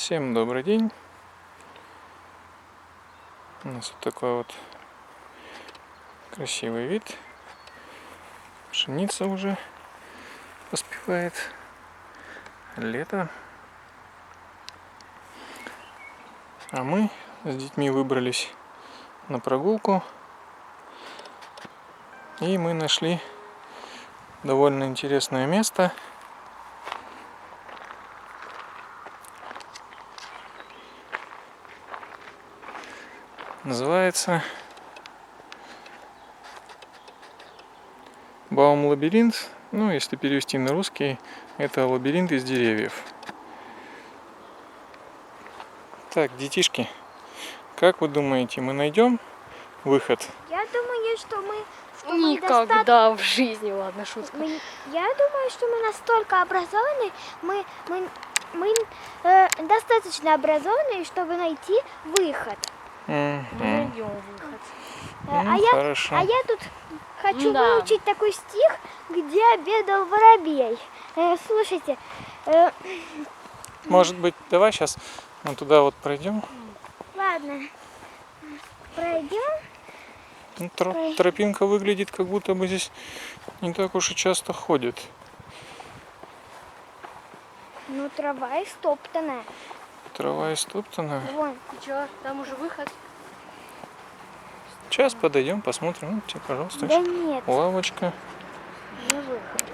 Всем добрый день. У нас вот такой вот красивый вид. Пшеница уже поспевает. Лето. А мы с детьми выбрались на прогулку. И мы нашли довольно интересное место. Называется Баум-лабиринт. Ну, если перевести на русский, это лабиринт из деревьев. Так, детишки, как вы думаете, мы найдем выход? Я думаю, что мы никогда в жизни, ладно, шутка. Я думаю, что мы настолько образованы, мы достаточно образованы, чтобы найти выход. Найдем выход. Хорошо. А я тут хочу выучить такой стих, где обедал воробей. Слушайте. Может быть, давай сейчас мы туда вот пройдем? Ладно, пройдем. Ну, тропинка выглядит, как будто бы здесь не так уж и часто ходит. Ну, трава истоптанная. Трава истоптана. Вон. И что, там уже выход? Сейчас подойдем, посмотрим. Ну, тебе, пожалуйста, Да нет, лавочка. не выход.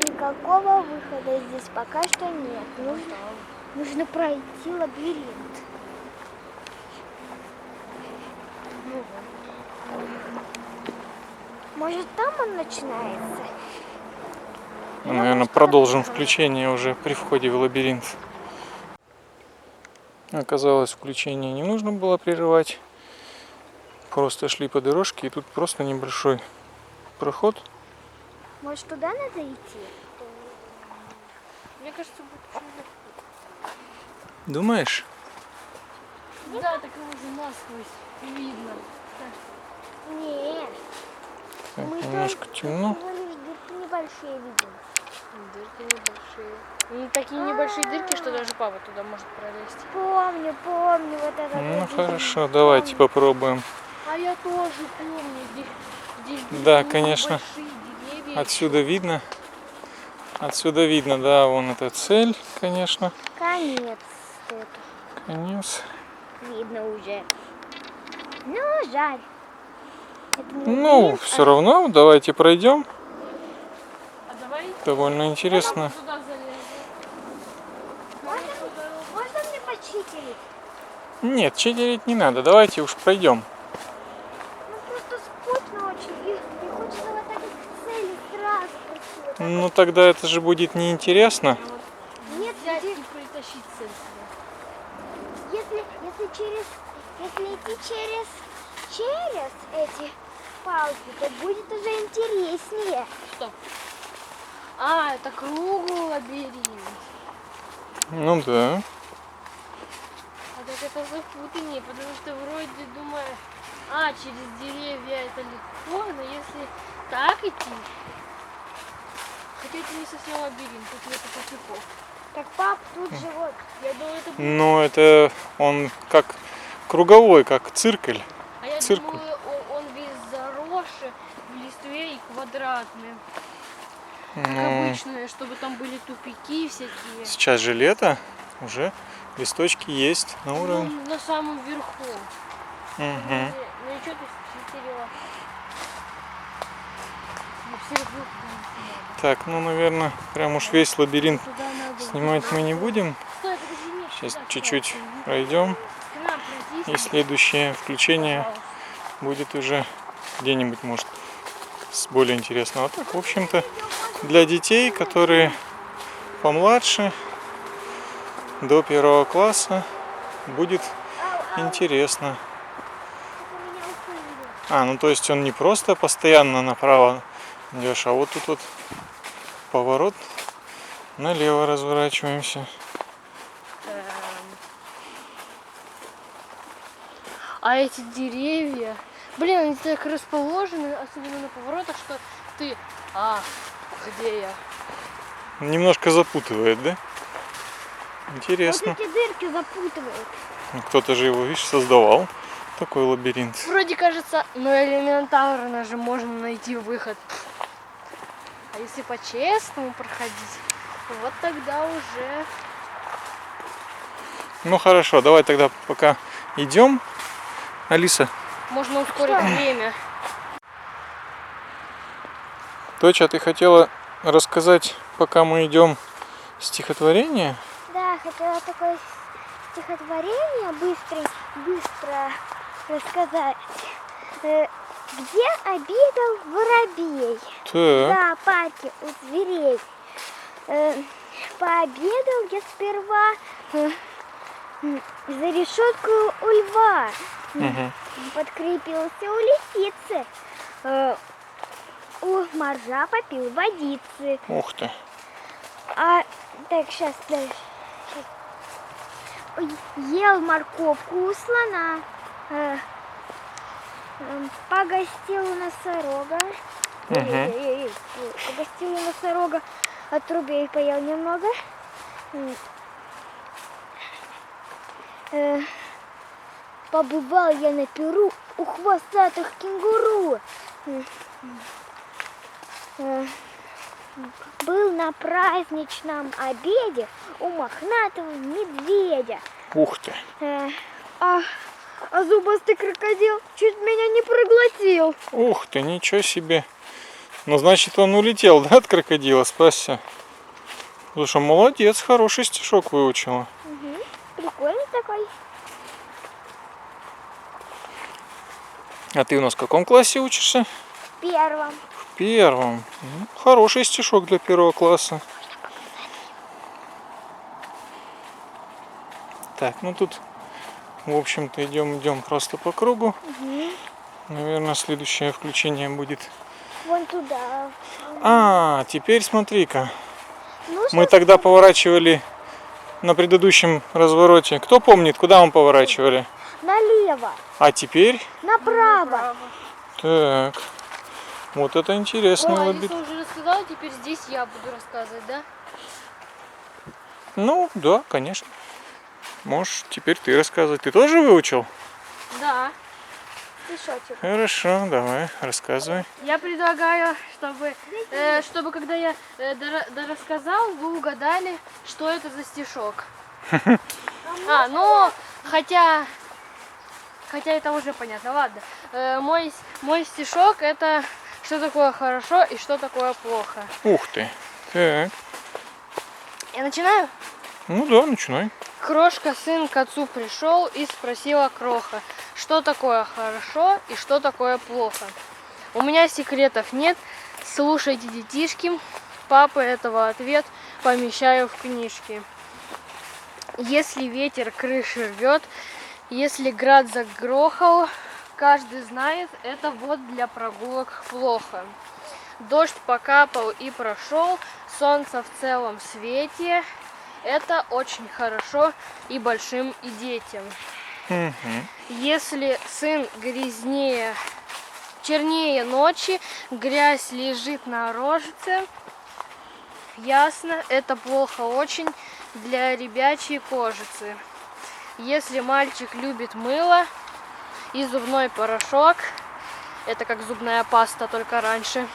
Никакого выхода здесь пока что нет. Нужно пройти лабиринт. Может, там он начинается? Мы, наверное, продолжим включение уже при входе в лабиринт. Оказалось, включение не нужно было прерывать. Просто шли по дорожке, и тут просто небольшой проход. Может, туда надо идти? Мне кажется, будет Думаешь? да, так его же насквозь видно. Нет. Так, Мы немножко темно. всего лишь дырки небольшие видим. Дырки небольшие. И такие небольшие дырки, что даже папа туда может пролезть. Помню, вот это. Ну вот хорошо, видим. давайте попробуем. А я тоже помню, здесь Да, были конечно. большие деревья. Отсюда видно. Отсюда видно, да, вон эта цель, конечно. Конец тут. Конец. Видно уже. Ну, жаль. Это не Ну, лабиринт, все равно, давайте пройдем. А давай Довольно интересно. туда залезем. Можно мне почитерить? Нет, читерить не надо, давайте уж пройдем. Ну, просто скучно очень. И хочется вот так вот к цели сразу прийти. Вот так Ну тогда это же будет неинтересно. вот. Нет, Взять и притащить цель сюда. если идти через эти палки, то будет уже интереснее. Что? А, это круглый лабиринт. Ну да. А так это запутаннее, потому что вроде думаю, через деревья это легко, но если так идти, хотя это не совсем лабиринт, тут нету тупиков. Так, пап, тут же вот. Я думаю, это будет... Ну это он как круговой, как циркуль. А я циркуль. думаю, он весь заросший в листве и квадратный. Как Ну, обычно, чтобы там были тупики всякие. сейчас же лето, уже листочки есть на уровне. Ну, на самом верху. Угу. Ну и что ты читерила? Ну, все вокруг надо. Так, ну наверное, прям уж весь лабиринт Туда надо. снимать мы не будем. Стой, подожди, нет, Сейчас сюда, чуть-чуть сюда. пройдем. К нам пройдись. И следующее включение Пожалуйста. будет уже где-нибудь, может, с более интересного. А так, в общем-то, для детей, которые помладше, до 1 класса, будет интересно. Это меня укусили. Ну то есть он не просто постоянно направо идешь, а вот тут вот поворот, налево разворачиваемся. А эти деревья, блин, они так расположены, особенно на поворотах, что ты, где я? Немножко запутывает, да? Интересно. Вот эти дырки запутывают. Кто-то же его, видишь, создавал. Такой лабиринт. Вроде кажется, но элементарно же можно найти выход. А если по-честному проходить, вот тогда уже... Ну хорошо, давай тогда пока идем. Алиса, Можно ускорить время. Точа, ты хотела рассказать, пока мы идем, стихотворение? Да, хотела такое стихотворение быстро рассказать. Где обедал воробей? В Так. зоопарке у зверей. Пообедал я сперва за решеткой у льва. Угу. Подкрепился у лисицы. У моржа попил водицы. Ух ты. Так, сейчас дальше. Ой, ел морковку у слона. Погостил у носорога. Угу. Погостил у носорога. Отрубей поел немного. Побывал я на Перу у хвостатых кенгуру. Был на праздничном обеде у мохнатого медведя. Ух ты. А зубастый крокодил чуть меня не проглотил. Ух ты, ничего себе. Ну, значит, он улетел, да, от крокодила, спасся. Слушай, молодец, хороший стишок выучила. Угу. Прикольный такой. А ты у нас в каком классе учишься? В первом. В первом. Ну, хороший стишок для первого класса. Так, ну тут, в общем-то, идем просто по кругу. Угу. Наверное, следующее включение будет. Вон туда. А, теперь смотри-ка. Ну, Мы щас тогда поворачивали на предыдущем развороте. Кто помнит, куда мы поворачивали? налево, А теперь? направо. Так. Вот это интересный О, лабиринт. Алиса уже рассказала, теперь здесь я буду рассказывать, да? Ну, да, конечно. Можешь теперь ты рассказывать. Ты тоже выучил? Да. Стишочек. Хорошо, давай, рассказывай. Я предлагаю, чтобы когда я рассказал, вы угадали, что это за стишок. Ну, хотя это уже понятно, ладно. Мой стишок это что такое хорошо и что такое плохо. Ух ты. Так. Я начинаю? Ну да, начинай. Крошка сын к отцу пришел и спросила кроха, что такое хорошо и что такое плохо. У меня секретов нет, слушайте, детишки, папа этого ответ помещаю в книжке. Если ветер крыши рвет, если град загрохал, каждый знает, это вот для прогулок плохо. Дождь покапал и прошел, солнце в целом свете. Это очень хорошо и большим, и детям. Если сын грязнее, чернее ночи, грязь лежит на рожице, ясно, это плохо очень для ребячьей кожицы. Если мальчик любит мыло и зубной порошок, это как зубная паста, только раньше,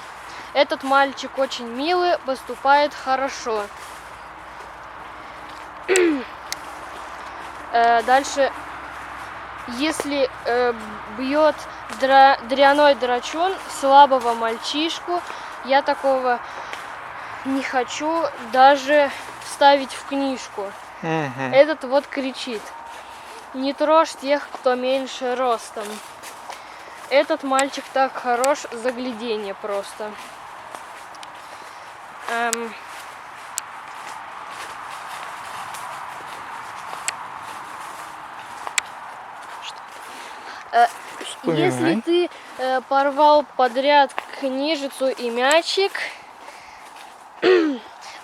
этот мальчик очень милый, поступает хорошо. Дальше, если бьет дряной драчун слабого мальчишку, я такого не хочу даже вставить в книжку. Этот вот кричит: не трожь тех, кто меньше ростом. Этот мальчик так хорош, загляденье просто. Если ты порвал подряд книжицу и мячик,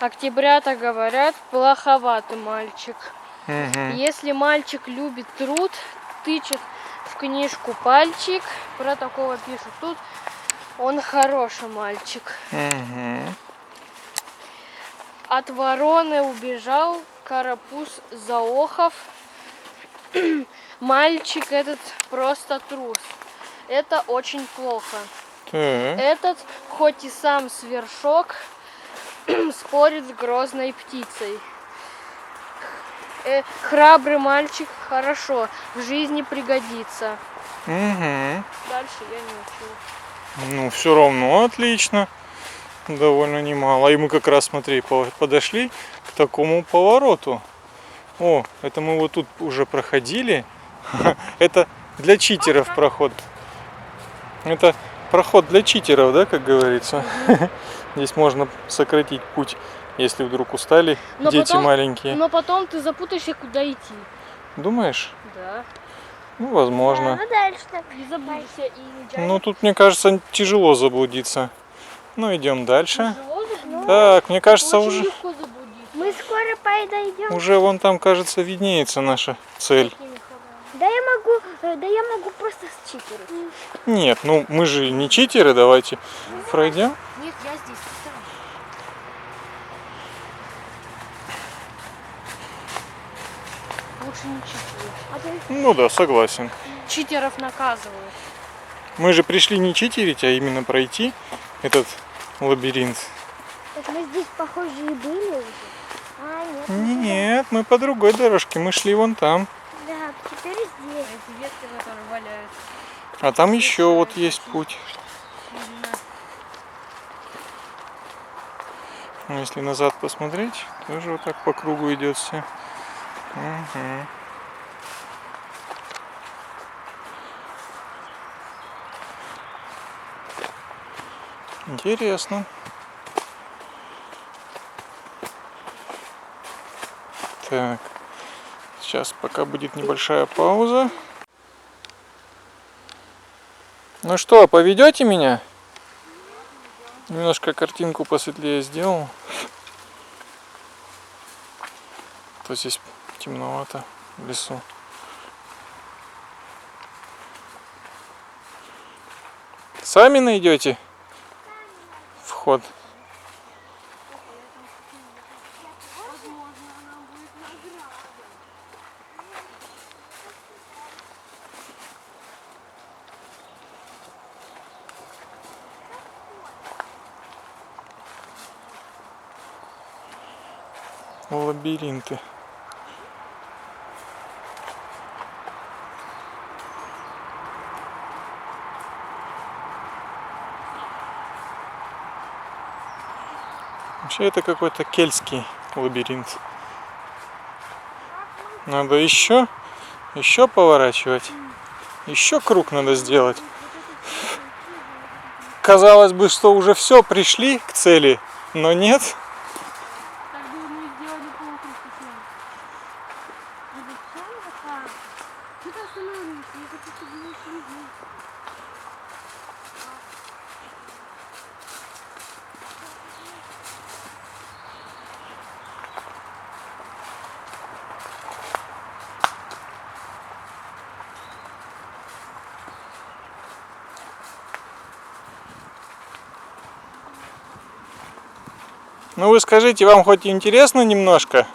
октябрята говорят, плоховатый мальчик. Если мальчик любит труд, тычет в книжку пальчик, про такого пишут тут, он хороший мальчик. От вороны убежал, карапуз Заохов. Мальчик этот просто трус. Это очень плохо. Так. Этот, хоть и сам свершок, спорит с грозной птицей. Храбрый мальчик хорошо, в жизни пригодится. Угу. Дальше я не учу. Ну, все равно отлично. Довольно немало. И мы как раз, смотри, подошли к такому повороту. О, это мы вот тут уже проходили. Это для читеров проход. Это проход для читеров, да, как говорится? Здесь можно сократить путь, если вдруг устали дети маленькие. Но потом ты запутаешься, куда идти. Думаешь? Да. Ну, возможно. Ну дальше так. Не заблудишься и Ну, тут, мне кажется, тяжело заблудиться. Ну, идем дальше. Ну, Так, мне кажется, очень уже, легко заблудиться. Мы скоро подойдем. уже вон там, кажется, виднеется наша цель. Да я могу просто считерить. Нет, ну мы же не читеры, давайте пройдем. Нет, я здесь. Лучше не читерить. Ну да, согласен. Читеров наказывают. Мы же пришли не читерить, а именно пройти этот лабиринт. Так мы здесь, похоже, и были уже. А, нет. Нет, мы по другой дорожке, мы шли вон там. Да, теперь здесь. Эти ветки, которые валяются. А там еще вот есть путь. Ну, если назад посмотреть, тоже вот так по кругу идет все. Угу. Интересно. Так, сейчас пока будет небольшая пауза. Ну что, поведете меня? Немножко картинку посветлее сделал. То здесь темновато в лесу. Сами найдете вход? Лабиринты. Вообще это какой-то кельтский лабиринт. Надо еще поворачивать. Еще круг надо сделать. Казалось бы, что уже все, пришли к цели, но нет. Так бы мы сделали полукруг сейчас. Что ты останавливаешься? Я хочу, чтобы мы шли. Ну вы скажите, вам хоть интересно немножко?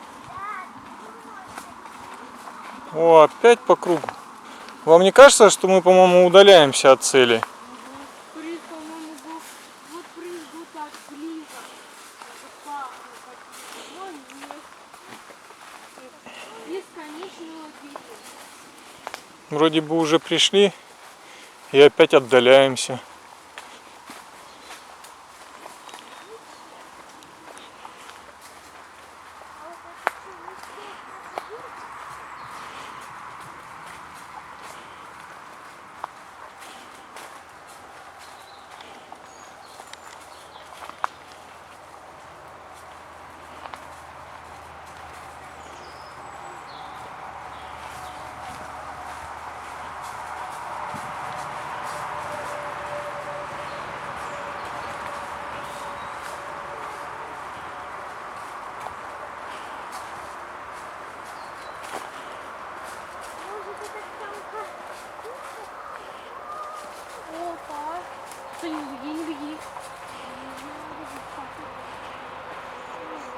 О, опять по кругу. Вам не кажется, что мы, по-моему, удаляемся от цели? Приз, по-моему, был. Вот приз был так близко. Вон есть. Бесконечный лабиринт. Вроде бы уже пришли и опять отдаляемся. Опа. Что, не беги, не беги.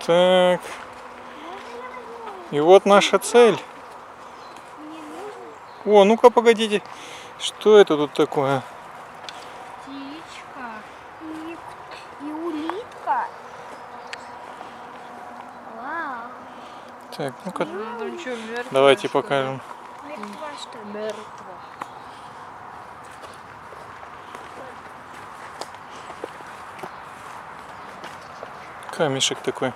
Так. И вот наша цель. Мне нужно. О, ну-ка, погодите. Что это тут такое? Птичка. И улитка. Вау. Так, ну-ка, Ну что, мертвая, давайте что ли? покажем. Мертва, что ли? Мертва. Камешек такой.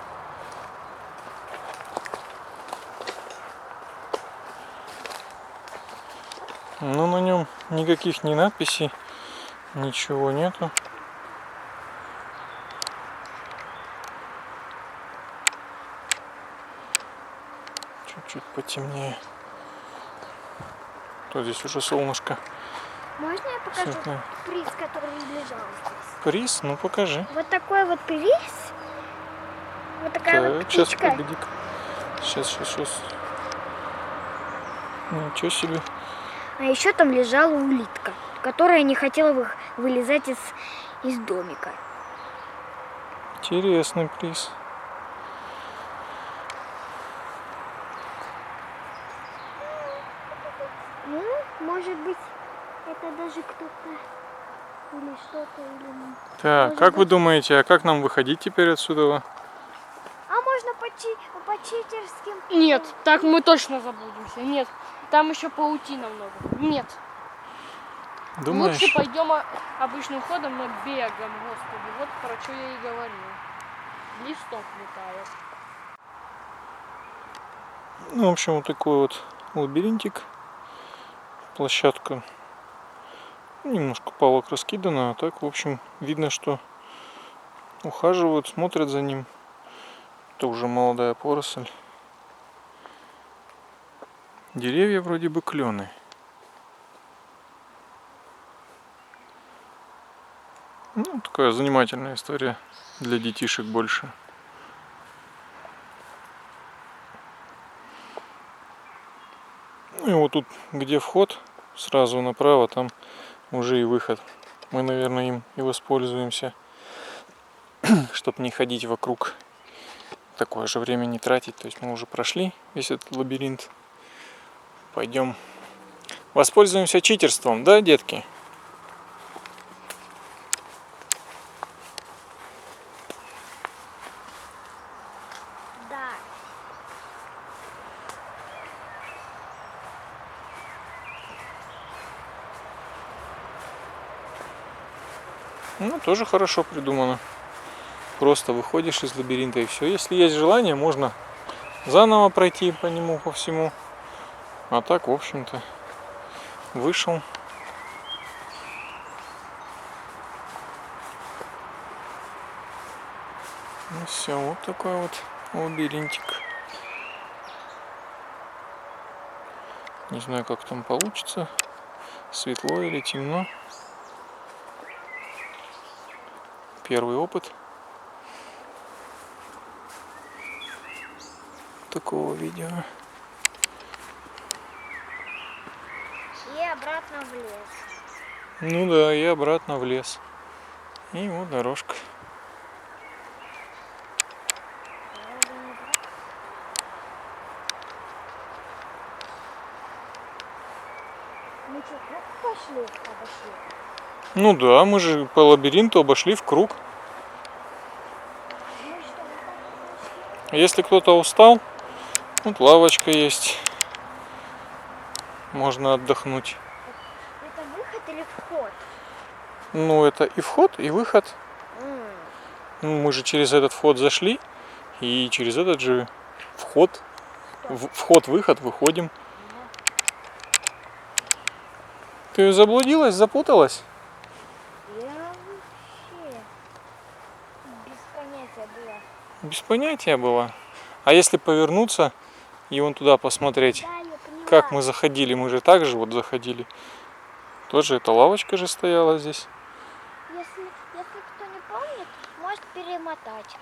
Ну, на нем никаких ни надписей, ничего нету. Чуть-чуть потемнее. То здесь уже солнышко. Можно я покажу Светлое. приз, который лежал здесь? Приз? Ну покажи. Вот такой вот приз. Вот такая вот Так, сейчас птичка. погоди. Сейчас. Ничего себе. А еще там лежала улитка, которая не хотела вылезать из домика. Интересный приз. Ну, может быть, это даже кто-то или что-то, или... Так, Может как вы быть. думаете, а как нам выходить теперь отсюда? А можно по читерским... Нет, так мы точно заблудимся. Нет, там еще паутина много. Нет. Думаешь? Лучше пойдем обычным ходом, но бегом, господи. Вот про что я и говорил. Листок летает. Ну, в общем, вот такой вот лабиринтик. Площадка. Немножко палок раскидано, а так, в общем, видно, что ухаживают, смотрят за ним. Это уже молодая поросль. Деревья вроде бы клены. Ну, такая занимательная история для детишек больше. Ну и вот тут, где вход, сразу направо, там уже и выход. Мы, наверное, им и воспользуемся, чтобы не ходить вокруг, такое же время не тратить. То есть мы уже прошли весь этот лабиринт. Пойдем воспользуемся читерством, да, детки? Да. Ну, тоже хорошо придумано. Просто выходишь из лабиринта и все. Если есть желание, можно заново пройти по нему, по всему. А так, в общем-то, вышел. Ну все, вот такой вот лабиринтик. Не знаю, как там получится. Светло или темно. Первый опыт такого видео. И обратно в лес. Ну да, и обратно в лес. И вот дорожка. Мы что, круг обошли? Ну да, мы же по лабиринту обошли в круг. Мы что, вот так пошли? Если кто-то устал, вот лавочка есть. Можно отдохнуть. Это выход или вход? Ну это и вход, и выход. Ну, мы же через этот вход зашли. И через этот же вход, вход-выход выходим. Ты заблудилась, запуталась? Я вообще без понятия была. Без понятия была. А если повернуться и вон туда посмотреть, Да, я поняла. как мы заходили, мы же так же вот заходили. Тоже эта лавочка же стояла здесь. Если кто не помнит, может перемотать.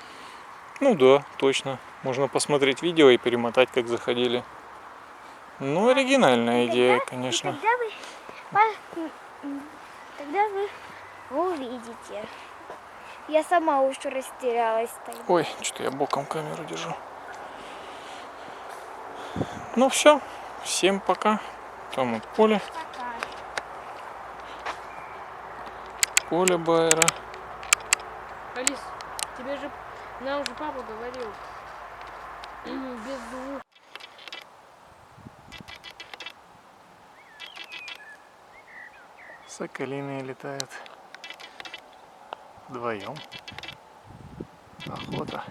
Ну да, точно. Можно посмотреть видео и перемотать, как заходили. Ну, оригинальная идея, конечно. И тогда вы увидите. Я сама уж растерялась тогда. Ой, что-то я боком камеру держу. Ну все, всем пока. Там вот поле, Пока. поле Байера. Алис, тебе же, нам же папа говорил, без звука. Соколиные летают вдвоем. Охота.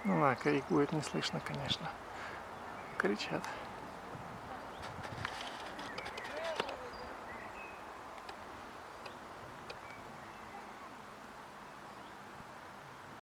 Ну да, крик будет не слышно, конечно. Кричат.